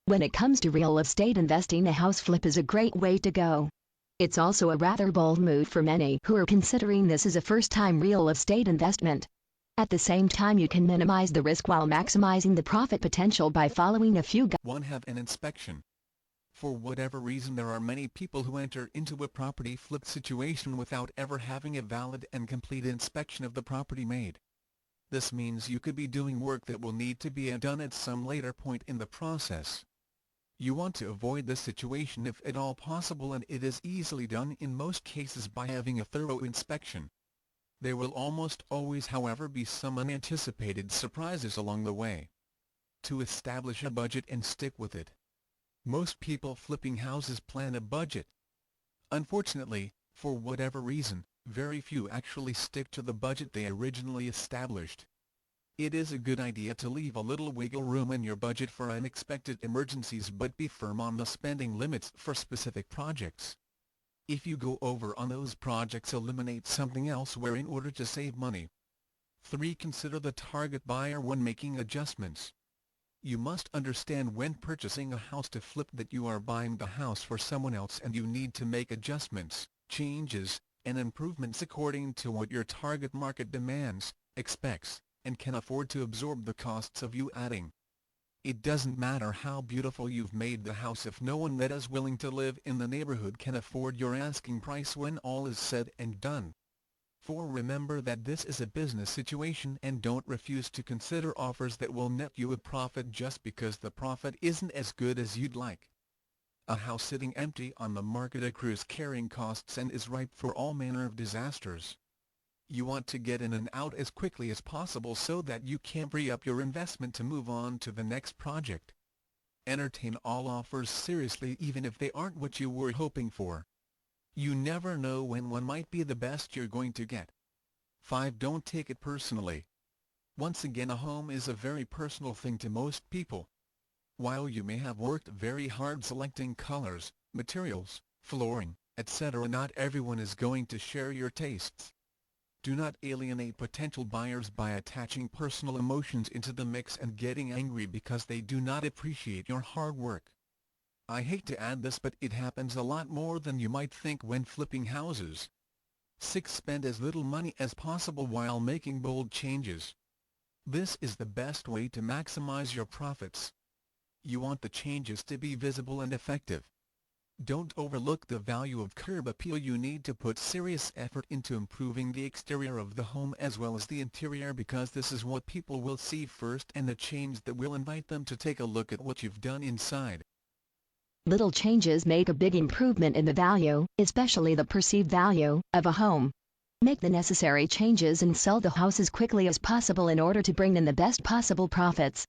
When it comes to real estate investing, a house flip is a great way to go. It's also a rather bold move for many who are considering this as a first-time real estate investment. At the same time, you can minimize the risk while maximizing the profit potential by following a few guidelines. 1. Have an inspection. For whatever reason, there are many people who enter into a property flip situation without ever having a valid and complete inspection of the property made. This means you could be doing work that will need to be done at some later point in the process. You want to avoid this situation if at all possible, and it is easily done in most cases by having a thorough inspection. There will almost always, however, be some unanticipated surprises along the way. To establish a budget and stick with it. Most people flipping houses plan a budget. Unfortunately, for whatever reason, very few actually stick to the budget they originally established. It is a good idea to leave a little wiggle room in your budget for unexpected emergencies, but be firm on the spending limits for specific projects. If you go over on those projects, eliminate something elsewhere in order to save money. 3. Consider the target buyer when making adjustments. You must understand when purchasing a house to flip that you are buying the house for someone else, and you need to make adjustments, changes, and improvements according to what your target market demands, expects, and can afford to absorb the costs of you adding. It doesn't matter how beautiful you've made the house if no one that is willing to live in the neighborhood can afford your asking price when all is said and done. 4. Remember that this is a business situation, and don't refuse to consider offers that will net you a profit just because the profit isn't as good as you'd like. A house sitting empty on the market accrues carrying costs and is ripe for all manner of disasters. You want to get in and out as quickly as possible so that you can free up your investment to move on to the next project. Entertain all offers seriously, even if they aren't what you were hoping for. You never know when one might be the best you're going to get. 5. Don't take it personally. Once again, a home is a very personal thing to most people. While you may have worked very hard selecting colors, materials, flooring, etc., not everyone is going to share your tastes. Do not alienate potential buyers by attaching personal emotions into the mix and getting angry because they do not appreciate your hard work. I hate to add this, but it happens a lot more than you might think when flipping houses. 6. Spend as little money as possible while making bold changes. This is the best way to maximize your profits. You want the changes to be visible and effective. Don't overlook the value of curb appeal. You need to put serious effort into improving the exterior of the home as well as the interior, because this is what people will see first, and a change that will invite them to take a look at what you've done inside. Little changes make a big improvement in the value, especially the perceived value, of a home. Make the necessary changes and sell the house as quickly as possible in order to bring in the best possible profits.